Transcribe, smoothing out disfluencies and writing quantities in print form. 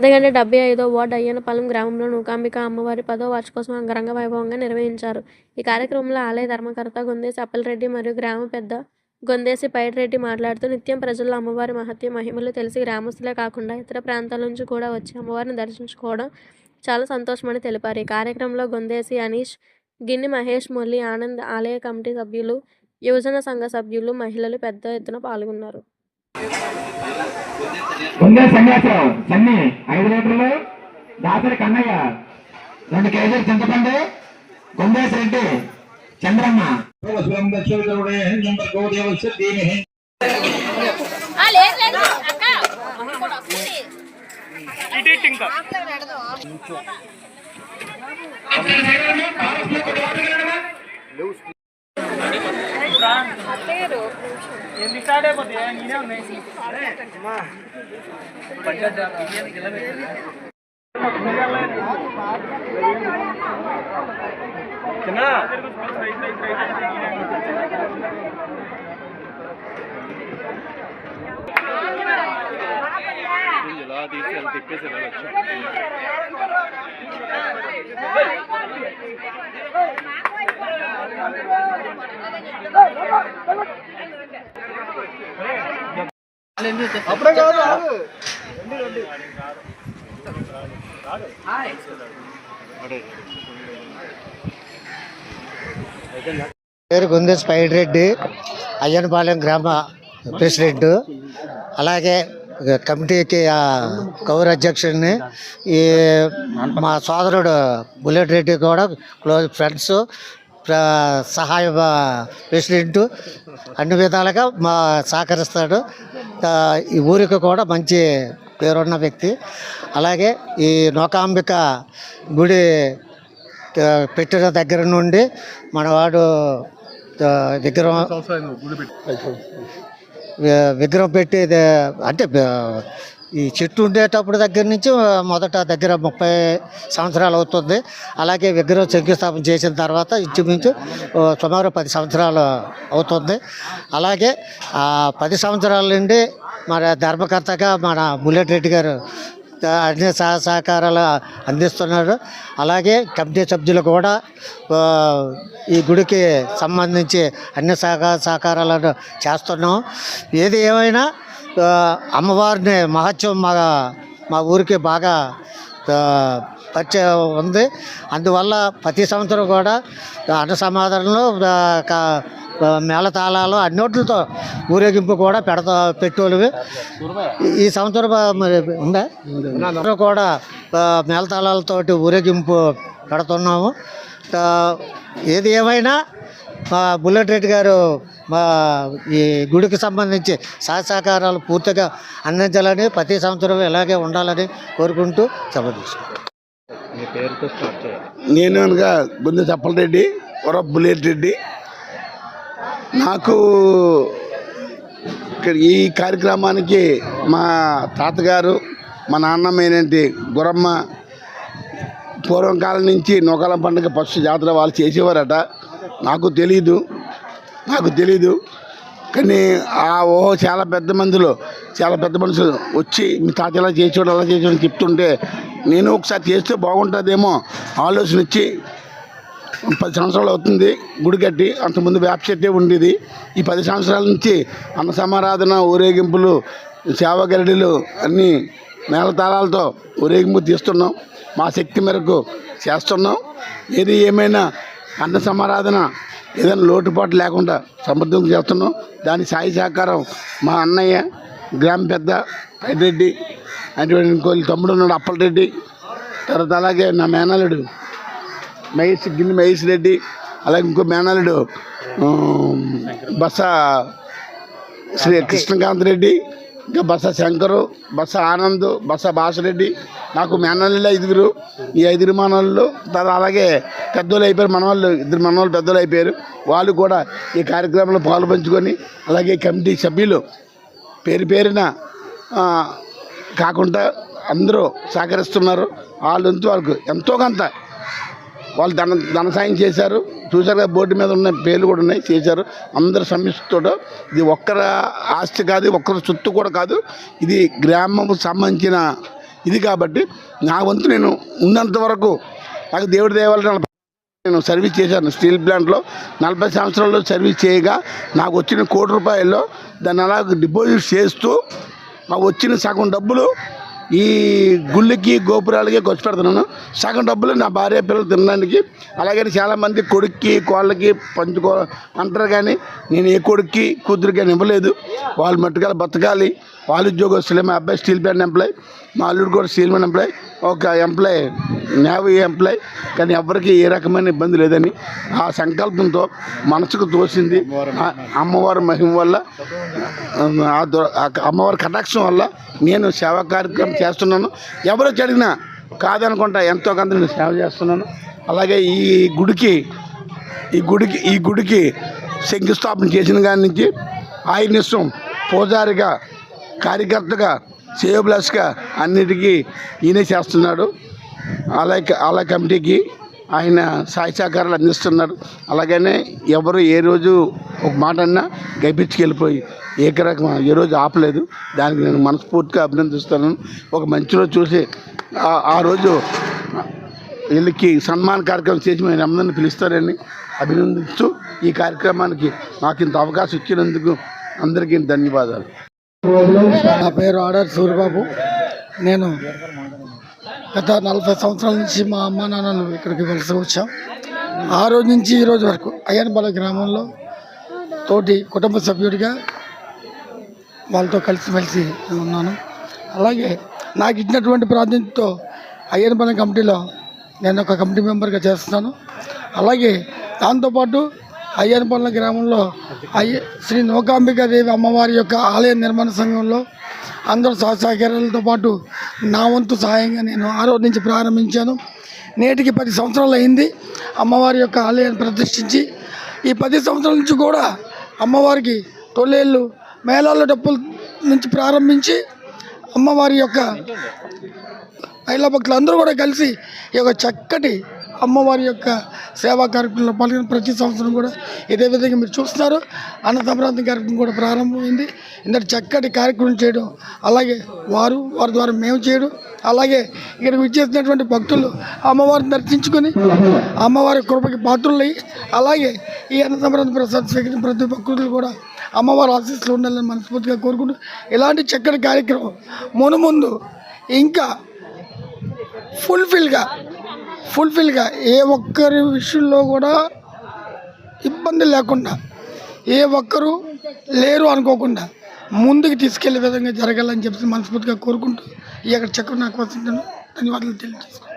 1175వ ward Ayyannapalem గ్రామంలో నూకాంబిక అమ్మవారి 10వ వార్షికోత్సవం అంగరంగ వైభవంగా నిర్వహించారు. ఈ కార్యక్రమంలో ఆలయ ధర్మకర్త గొందేసి అప్పలరెడ్డి మరియు గ్రామ పెద్ద గొందేసి పైడిరెడ్డి మాట్లాడుతూ, నిత్యం ప్రజల్లో అమ్మవారి మహత్యం మహిమలు తెలిసి గ్రామస్తులే కాకుండా ఇతర ప్రాంతాల నుంచి కూడా వచ్చి అమ్మవారిని దర్శించుకోవడం చాలా సంతోషమని తెలిపారు. ఈ కార్యక్రమంలో గొందేసి అనీష్, గిన్ని మహేష్, మురళి, ఆనంద్, ఆలయ కమిటీ సభ్యులు, యువజన సంఘ సభ్యులు, మహిళలు పెద్ద ఎత్తున పాల్గొన్నారు. సంగాచరావు సన్ని 5 లీటర్లు, దాసరి కన్నయ్య 2 కేజీలు చింతపండు, గొందేసి రెడ్డి, చంద్రమ్మ పేరు గొందేసి పైడిరెడ్డి, అయ్యన్నపాలెం గ్రామ ప్రెసిడెంట్. అలాగే కమిటీకి కౌరు అధ్యక్షుడిని. ఈ మా సోదరుడు బుల్లెట్ రెడ్డి కూడా క్లోజ్ ఫ్రెండ్స్, సహాయ ప్రెసిడెంట్, అన్ని విధాలుగా మా సహకరిస్తాడు. ఈ ఊరికి కూడా మంచి పేరున్న వ్యక్తి. అలాగే ఈ నూకాంబిక గుడి పెట్టిన దగ్గర నుండి మనవాడు విగ్రహం పెట్టి అంటే ఈ చెట్టు ఉండేటప్పుడు దగ్గర నుంచి మొదట దగ్గర 30 సంవత్సరాలు అవుతుంది. అలాగే విగ్రహం శంకుస్థాపన చేసిన తర్వాత ఇంచుమించు సుమారు 10 సంవత్సరాలు అవుతుంది. అలాగే 10 సంవత్సరాల నుండి మన ధర్మకర్తగా మన బుల్లెట్ రెడ్డి గారు అన్ని సహకారాలు అందిస్తున్నారు. అలాగే కమిటీ సభ్యులు కూడా ఈ గుడికి సంబంధించి అన్ని సహకారాలను చేస్తున్నాం. ఏది ఏమైనా అమ్మవారిని మహత్యం మా ఊరికి బాగా పరిచయం ఉంది. అందువల్ల ప్రతి సంవత్సరం కూడా అన్న సమాధానంలో మేళతాళాలు అన్నిటితో ఊరేగింపు కూడా పెట్టేవి. ఈ సంవత్సరం ఉందా కూడా మేళతాళాలతోటి ఊరేగింపు పెడుతున్నాము. ఏది ఏమైనా మా బుల్లెట్ రెడ్డి గారు మా ఈ గుడికి సంబంధించి సహకారాలు పూర్తిగా అందించాలని, ప్రతి సంవత్సరం ఇలాగే ఉండాలని కోరుకుంటూ సమర్థిస్తున్నాను. నేను అనగా గొందేసి అప్పలరెడ్డి, బుల్లెట్ రెడ్డి. నాకు ఈ కార్యక్రమానికి మా తాతగారు, మా నాన్నమ్మేనంటి గురమ్మ పూర్వం కాలం నుంచి నూకాలం పండుగ ఫస్ట్ జాతర వాళ్ళు చేసేవారట. నాకు తెలీదు కానీ చాలా పెద్ద మందిలో చాలా పెద్ద మనుషులు వచ్చి మీ తాత ఇలా చేసేవాడు అలా చేసేవాడు చెప్తుంటే నేను ఒకసారి చేస్తే బాగుంటుందేమో ఆలోచన వచ్చి 10 సంవత్సరాలు అవుతుంది గుడి కట్టి. అంతకుముందు వేప చెట్టే ఉండేది. ఈ 10 సంవత్సరాల నుంచి అన్న సమారాధన, ఊరేగింపులు, సేవగరడీలు అన్నీ మేళతాళాలతో ఊరేగింపు తీస్తున్నాం. మా శక్తి మేరకు చేస్తున్నాం. ఏది ఏమైనా అన్న సమారాధన ఏదైనా లోటుపాటు లేకుండా సమర్థంగా చేస్తున్నాం. దాని సాయి సహకారం మా అన్నయ్య గ్రామ పెద్ద పైడిరెడ్డి, అటువంటి ఇంకో తమ్ముడు ఉన్నాడు అప్పలరెడ్డి, తర్వాత అలాగే నా మేనల్లుడు గిన్ని మహేష్ రెడ్డి, అలాగే ఇంకో మేనల్లుడు బస శ్రీ కృష్ణకాంత్ రెడ్డి, ఇంకా బస శంకరు, బస ఆనంద్, బస భాషరెడ్డి. నాకు మేనల్లుడు 5. ఈ 5 మనవాళ్ళు తర్వాత అలాగే పెద్దోళ్ళు అయిపోయారు. మనవాళ్ళు 2 మనవాళ్ళు పెద్దోళ్ళు అయిపోయారు. వాళ్ళు కూడా ఈ కార్యక్రమంలో పాలు పంచుకొని, అలాగే కమిటీ సభ్యులు పేరున కాకుండా అందరూ సహకరిస్తున్నారు. వాళ్ళకు ఎంతో కొంత వాళ్ళు ధన సాయం చేశారు. చూసారుగా బోర్డు మీద ఉన్న పేర్లు కూడా ఉన్నాయి, చేశారు. అందరు సమిష్టితో. ఇది ఒక్కరి ఆస్తి కాదు, ఒక్కరి సొత్తు కూడా కాదు. ఇది గ్రామం సంబంధించిన ఇది కాబట్టి నా వంతు నేను ఉన్నంత వరకు నాకు దేవుడి దేవాలయం నేను సర్వీస్ చేశాను. స్టీల్ ప్లాంట్లో 40 సంవత్సరాల్లో సర్వీస్ చేయగా నాకు వచ్చిన ₹1,00,00,000 దాన్ని అలా డిపాజిట్ చేస్తూ నాకు వచ్చిన సగం డబ్బులు ఈ గుళ్ళకి గోపురాలకి ఖర్చు పెడుతున్నాను. సగం డబ్బులు నా భార్య పిల్లలు తినడానికి. అలాగే చాలామంది కొడుక్కి కోళ్ళకి పంచుకో అంటారు, కానీ నేను ఏ కొడుక్కి కూతురికి కానీ ఇవ్వలేదు. వాళ్ళు మట్టుగా బతకాలి. వాళ్ళ ఉద్యోగస్తులే. మా అబ్బాయి స్టీల్ ప్లాంట్ ఎంప్లాయ్, మా అల్లుడు కూడా స్టీల్ ప్లాంట్ ఎంప్లాయ్, ఒక ఎంప్లాయ్ నేవీ ఎంప్లాయ్. కానీ ఎవరికి ఏ రకమైన ఇబ్బంది లేదని ఆ సంకల్పంతో మనసుకు తోసింది. అమ్మవారి మహిమ వల్ల, అమ్మవారి కటాక్షం వల్ల నేను సేవా కార్యక్రమం చేస్తున్నాను. ఎవరు అడిగినా కాదనుకుంటా ఎంతో కొంత నేను సేవ చేస్తున్నాను. అలాగే ఈ గుడికి శంకుస్థాపన చేసిన కాడి నుంచి ఆయనిష్టం పూజారిగా, కార్యకర్తగా, సేవబ్లస్గా అన్నిటికీ ఈయనే చేస్తున్నాడు. అలాగే కమిటీకి ఆయన సహాయ సహకారాలు అందిస్తున్నారు. అలాగనే ఎవరు ఏ రోజు ఒక మాట అన్నా గైపించుకెళ్ళిపోయి ఏకరకం ఏ రోజు ఆపలేదు. దానికి నేను మనస్ఫూర్తిగా అభినందిస్తున్నాను. ఒక మంచి రోజు చూసి ఆ రోజు వీళ్ళకి సన్మాన కార్యక్రమం చేసి మేము అందరిని పిలుస్తారని అభినందిస్తూ ఈ కార్యక్రమానికి నాకు ఇంత అవకాశం ఇచ్చినందుకు అందరికీ ధన్యవాదాలు. నా పేరు ఆర్డర్ సూర్యబాబు. నేను గత 40 సంవత్సరాల నుంచి మా అమ్మ నాన్నలు ఇక్కడికి వలస వచ్చాం. ఆ రోజు నుంచి ఈ రోజు వరకు అయ్యనపాలెం గ్రామంలో తోటి కుటుంబ సభ్యుడిగా వాళ్ళతో కలిసిమెలిసి ఉన్నాను. అలాగే నాకు ఇచ్చినటువంటి ప్రాధాన్యతతో అయ్యనపాలెం కమిటీలో నేను ఒక కమిటీ మెంబర్గా చేస్తున్నాను. అలాగే దాంతోపాటు అయ్యనపాలెం గ్రామంలో శ్రీ నూకాంబికాదేవి అమ్మవారి యొక్క ఆలయ నిర్మాణ సంఘంలో అందరూ సహకారాలతో పాటు నా వంతు సహాయంగా నేను ఆ రోజు నుంచి ప్రారంభించాను. నేటికి 10 సంవత్సరాలు అయింది అమ్మవారి యొక్క ఆలయాన్ని ప్రతిష్ఠించి. ఈ 10 సంవత్సరాల నుంచి కూడా అమ్మవారికి తొలేళ్ళు మేళాల డప్పుల నుంచి ప్రారంభించి అమ్మవారి యొక్క మహిళా భక్తులు అందరూ కూడా కలిసి ఈ యొక్క చక్కటి అమ్మవారి యొక్క సేవా కార్యక్రమంలో పాల్గొని ప్రతి సంవత్సరం కూడా ఇదే విధంగా మీరు చూస్తున్నారు. అన్న సంక్రాంతి కార్యక్రమం కూడా ప్రారంభమైంది. ఇంత చక్కటి కార్యక్రమం చేయడం, అలాగే వారి ద్వారా మేము చేయడం, అలాగే ఇక్కడికి విచ్చేసినటువంటి భక్తులు అమ్మవారిని దర్శించుకొని అమ్మవారి కృపకి పాత్రులయ్యి, అలాగే ఈ అన్న సంక్రాంతి ప్రసాద్ స్వీకరించిన ప్రతి భక్తులు కూడా అమ్మవారి ఆశీస్సులు ఉండాలని మనస్ఫూర్తిగా కోరుకుంటూ ఇలాంటి చక్కటి కార్యక్రమం మునుముందు ఇంకా ఫుల్ఫిల్గా ఏ ఒక్కరి విషయంలో కూడా ఇబ్బంది లేకుండా, ఏ ఒక్కరు లేరు అనుకోకుండా ముందుకు తీసుకెళ్లే విధంగా జరగాలని చెప్పి మనస్ఫూర్తిగా కోరుకుంటూ ఈ అక్కడ చక్కగా నాకు వస్తుంటాను. ధన్యవాదాలు తెలియజేస్తాను.